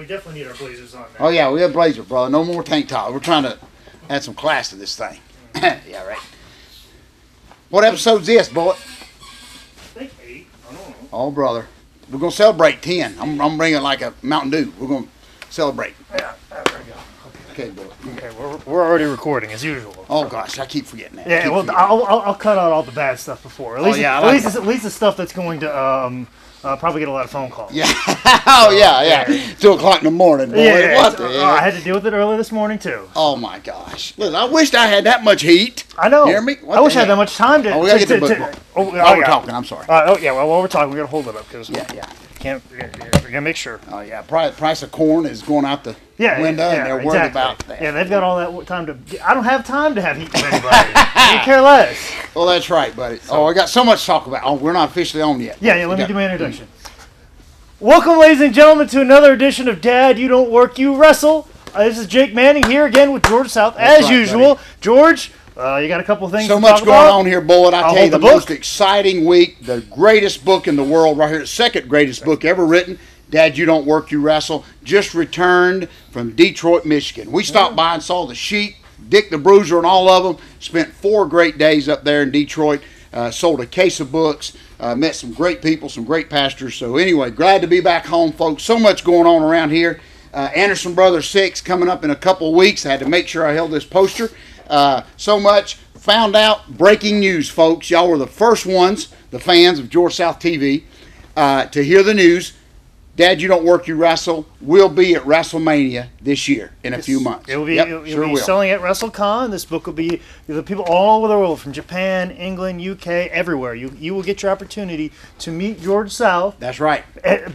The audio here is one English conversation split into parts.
definitely need our blazers on there. Oh, yeah, we have blazer, brother. No more tank top. We're trying to add some class to this thing. Yeah, right. What episode's this, Bullet? I think 8. I don't know. Oh, brother. We're going to celebrate 10. I'm bringing like a Mountain Dew. We're going to celebrate. Yeah, there we go. Okay, Bullet. Okay, we're already recording as usual. Oh, gosh, I keep forgetting that. Yeah, well, I'll cut out all the bad stuff before. At least, yeah, at least the stuff that's going to probably get a lot of phone calls. Yeah. Oh, yeah. 2 o'clock in the morning, boy. Yeah, What the heck? I had to deal with it early this morning, too. Oh, my gosh. Listen, I wished I had that much heat. I know. You hear me? I wish I had that much time to... Oh, we got to get the book. We're talking. I'm sorry. While we're talking, we got to hold it up. Cause Yeah. we're going to make sure. Oh, yeah. Price of corn is going out the window, and they're worried about that. Yeah, they've got all that time to... I don't have time to have heat with anybody. I care less. Well, that's right, buddy. So, I got so much to talk about. Oh, we're not officially on yet. Yeah, let me do my introduction. Welcome, ladies and gentlemen, to another edition of Dad, You Don't Work, You Wrestle. This is Jake Manning here again with George South, as usual. Buddy. George, you got a couple of things to talk about? So much going on here, Bullet. I tell you, the most exciting week, the greatest book in the world right here, the second greatest book ever written, Dad, You Don't Work, You Wrestle, just returned from Detroit, Michigan. We stopped by and saw the Sheik, Dick the Bruiser, and all of them. Spent 4 great days up there in Detroit. Sold a case of books. Met some great people, some great pastors. So anyway, glad to be back home, folks. So much going on around here. Anderson Brothers 6 coming up in a couple of weeks. I had to make sure I held this poster. So much. Found out breaking news, folks. Y'all were the first ones, the fans of George South TV, to hear the news. Dad, You Don't Work, You Wrestle will be at WrestleMania this year in a few months. It will be, it'll be selling at WrestleCon. This book will be the people all over the world, from Japan, England, UK, everywhere. You will get your opportunity to meet George South. That's right.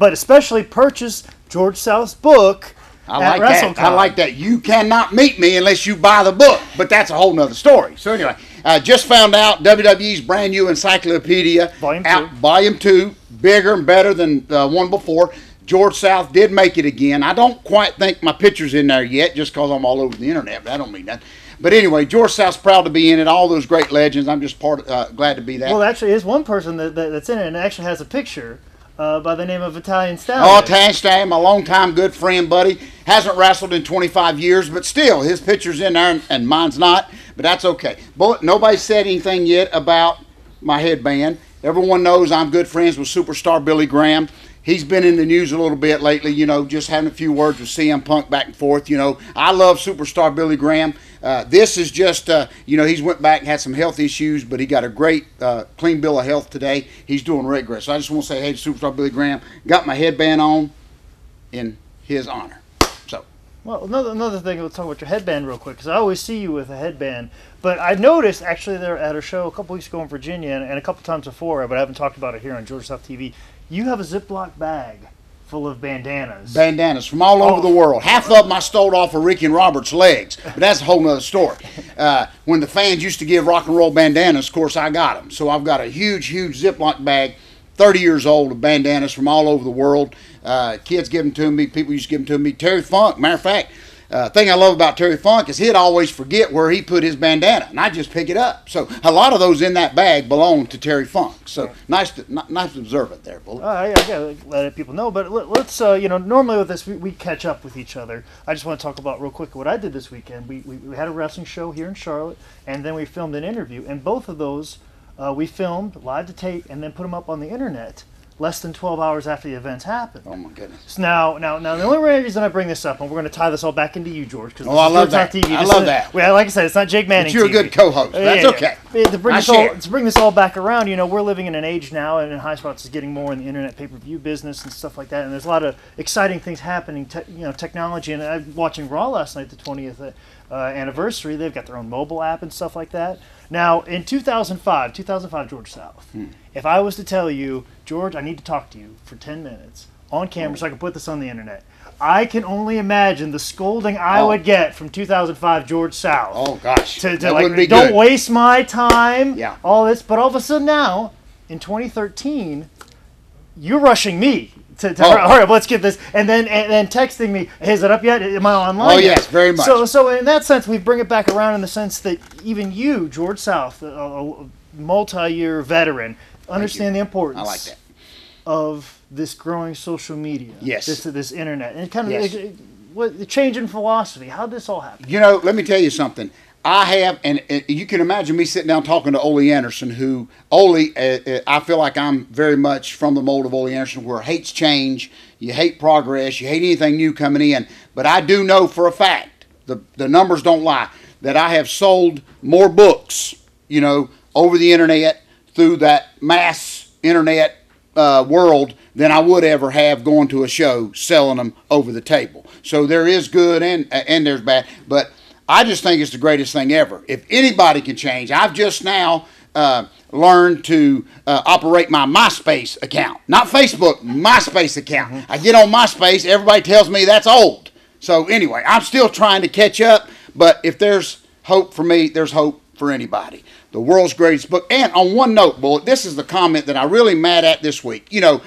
But especially purchase George South's book at WrestleCon. I like that. You cannot meet me unless you buy the book, but that's a whole nother story. So anyway, just found out WWE's brand new encyclopedia, Volume 2, bigger and better than one before. George South did make it again. I don't quite think my picture's in there yet just because I'm all over the internet, but I don't mean that. But anyway, George South's proud to be in it. All those great legends. I'm just glad to be that. Well, actually, there's one person that's in it and actually has a picture by the name of Italian Stallion. Oh, Italian Stallion, my longtime good friend, buddy. Hasn't wrestled in 25 years, but still, his picture's in there and mine's not. But that's okay. But nobody said anything yet about my headband. Everyone knows I'm good friends with superstar Billy Graham. He's been in the news a little bit lately, you know, just having a few words with CM Punk back and forth. You know, I love superstar Billy Graham. This is just, you know, he's went back and had some health issues, but he got a great clean bill of health today. He's doing great. So I just want to say, hey, superstar Billy Graham, got my headband on in his honor. So. Well, another thing, let's talk about your headband real quick, because I always see you with a headband. But I noticed, actually, there at a show a couple weeks ago in Virginia, and a couple times before, but I haven't talked about it here on George South TV, you have a Ziploc bag full of bandanas. Bandanas from all over the world. Half of them I stole off of Ricky and Robert's legs, but that's a whole nother story. When the fans used to give rock and roll bandanas, of course, I got them. So I've got a huge, huge Ziploc bag, 30 years old, of bandanas from all over the world. Kids give them to me. People used to give them to me. Terry Funk, matter of fact, thing I love about Terry Funk is he'd always forget where he put his bandana, and I just pick it up. So a lot of those in that bag belong to Terry Funk. So nice to observe it there, Bullet. I gotta let people know. But let's, you know, normally with this we catch up with each other. I just want to talk about real quick what I did this weekend. We had a wrestling show here in Charlotte, and then we filmed an interview, and both of those we filmed live to tape and then put them up on the internet less than 12 hours after the events happened. Oh, my goodness. So now, the only reason I bring this up, and we're going to tie this all back into you, George, because I love that. TV. I love that. Well, like I said, it's not Jake Manning. But you're TV. A good co-host. That's okay. To bring this all back around, you know, we're living in an age now, and High Spots is getting more in the internet pay-per-view business and stuff like that, and there's a lot of exciting things happening, you know, technology, and I'm watching Raw last night, the 20th anniversary. They've got their own mobile app and stuff like that. Now, in 2005, George South, if I was to tell you, George, I need to talk to you for 10 minutes on camera so I can put this on the internet, I can only imagine the scolding I would get from 2005 George South. Oh, gosh. To like, don't waste my time, all this. But all of a sudden now, in 2013, you're rushing me to hurry up, let's get this, and then texting me, hey, is it up yet? Am I online? Oh, yes, very much. So in that sense, we bring it back around in the sense that even you, George South, a multi-year veteran, understand the importance. I like that. of this growing social media. Yes. This internet. And kind of Yes. what the change in philosophy. How did this all happen? You know, let me tell you something. I have, and you can imagine me sitting down talking to Ole Anderson, who, I feel like I'm very much from the mold of Ole Anderson, where hates change, you hate progress, you hate anything new coming in. But I do know for a fact, the numbers don't lie, that I have sold more books, you know, over the internet, through that mass internet world, than I would ever have going to a show selling them over the table. So there is good and there's bad, but I just think it's the greatest thing ever. If anybody can change, I've just now learned to operate my MySpace account. Not Facebook, MySpace account. Mm-hmm. I get on MySpace, everybody tells me that's old. So anyway, I'm still trying to catch up, but if there's hope for me, there's hope for anybody. The world's greatest book. And on one note, Bullet, this is the comment that I'm really mad at this week. You know,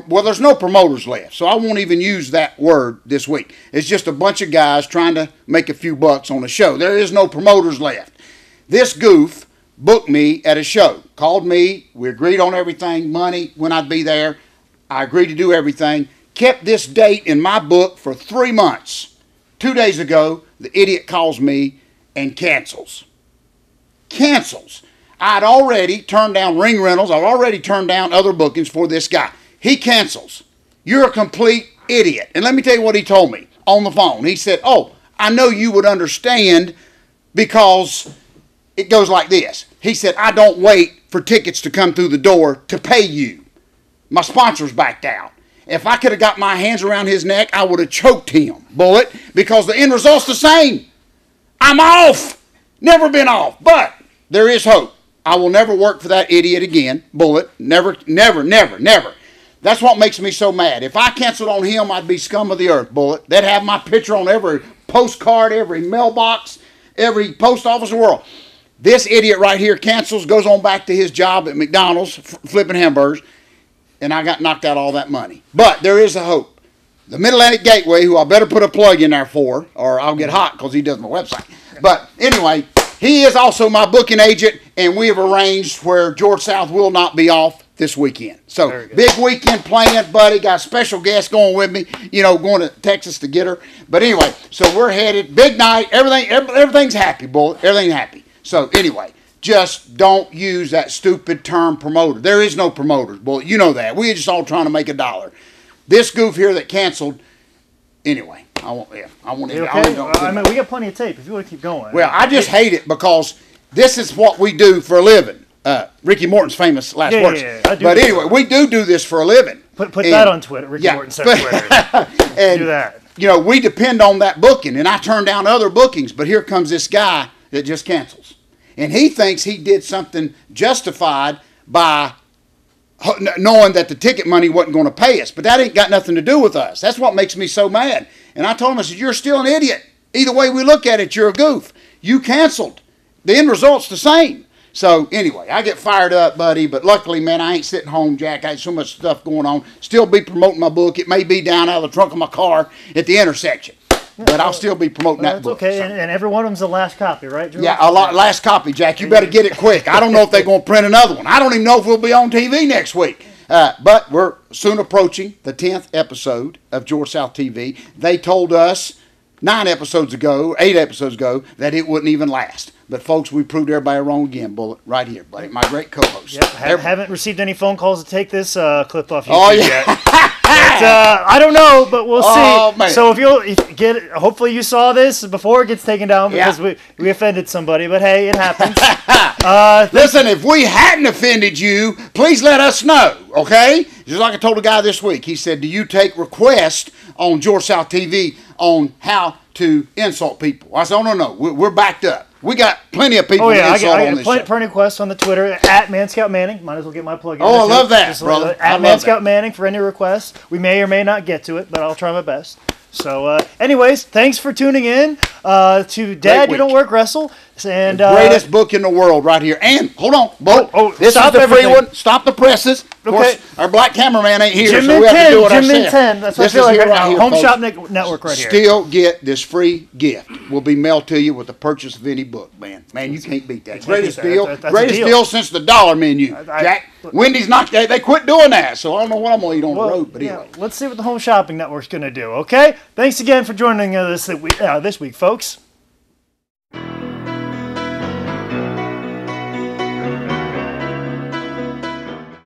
well, there's no promoters left, so I won't even use that word this week. It's just a bunch of guys trying to make a few bucks on a show. There is no promoters left. This goof booked me at a show, called me, we agreed on everything, money, when I'd be there. I agreed to do everything, kept this date in my book for 3 months. 2 days ago, the idiot calls me and cancels. I'd already turned down ring rentals. I've already turned down other bookings for this guy. He cancels. You're a complete idiot. And let me tell you what he told me on the phone. He said, oh, I know you would understand because it goes like this. He said, I don't wait for tickets to come through the door to pay you. My sponsor's backed out. If I could have got my hands around his neck, I would have choked him, Bullet, because the end result's the same. I'm off. Never been off. But there is hope. I will never work for that idiot again, Bullet. Never, never, never, never. That's what makes me so mad. If I canceled on him, I'd be scum of the earth, Bullet. They'd have my picture on every postcard, every mailbox, every post office in the world. This idiot right here cancels, goes on back to his job at McDonald's, flipping hamburgers, and I got knocked out all that money. But there is a hope. The Mid-Atlantic Gateway, who I better put a plug in there for, or I'll get hot because he does my website. But anyway, he is also my booking agent, and we have arranged where George South will not be off this weekend. So, big weekend playing, buddy. Got a special guest going with me, you know, going to Texas to get her. But anyway, so we're headed. Big night. Everything's happy, Bullet. Everything's happy. So anyway, just don't use that stupid term promoter. There is no promoters, Bullet. You know that. We're just all trying to make a dollar. This goof here that canceled, anyway, I won't okay? I mean, we got plenty of tape if you want to keep going. Well, I just hate it because this is what we do for a living. Ricky Morton's famous last words. But anyway, we do this for a living. Put that on Twitter. Ricky Morton said Twitter. And, do that. You know, we depend on that booking, and I turn down other bookings, but here comes this guy that just cancels. And he thinks he did something justified by knowing that the ticket money wasn't going to pay us. But that ain't got nothing to do with us. That's what makes me so mad. And I told him, I said, you're still an idiot. Either way we look at it, you're a goof. You canceled. The end result's the same. So anyway, I get fired up, buddy, but luckily, man, I ain't sitting home, Jack. I had so much stuff going on. Still be promoting my book. It may be down out of the trunk of my car at the intersection, but I'll still be promoting that book. Okay, so. and every one of them's the last copy, right, George? Yeah, last copy, Jack. You better get it quick. I don't know if they're going to print another one. I don't even know if we'll be on TV next week. But we're soon approaching the 10th episode of George South TV. They told us 8 episodes ago, that it wouldn't even last. But, folks, we proved everybody wrong again, Bullet, right here, buddy. My great co-host. Yep, haven't received any phone calls to take this clip off YouTube yet. But, I don't know, but we'll see. Man. So hopefully you saw this before it gets taken down because we offended somebody. But, hey, it happens. Listen, if we hadn't offended you, please let us know, okay? Just like I told a guy this week. He said, do you take requests on George South TV on how to insult people? I said, oh, no. We're backed up. We got plenty of people to insult on this show. I got plenty of requests on the Twitter, at Man Manning. Might as well get my plug in. Oh, I love that, brother. At Man Manning for any requests. We may or may not get to it, but I'll try my best. So, anyways, thanks for tuning in to Dad, You Don't Work, Wrestle. And, the greatest book in the world right here. And, hold on, this is the free one. Stop the presses. Of course, our black cameraman ain't here, so we have to do it ourselves. Jim 10. That's what I feel like right here, Home Shop Network right here. Still get this free gift. Will be mailed to you with the purchase of any book, man. Man, you can't beat that. Greatest deal. Greatest deal since the dollar menu, Jack. Wendy's knocked. They quit doing that, so I don't know what I'm gonna eat on the road. But anyway, let's see what the Home Shopping Network's going to do. Okay, thanks again for joining us this week, folks.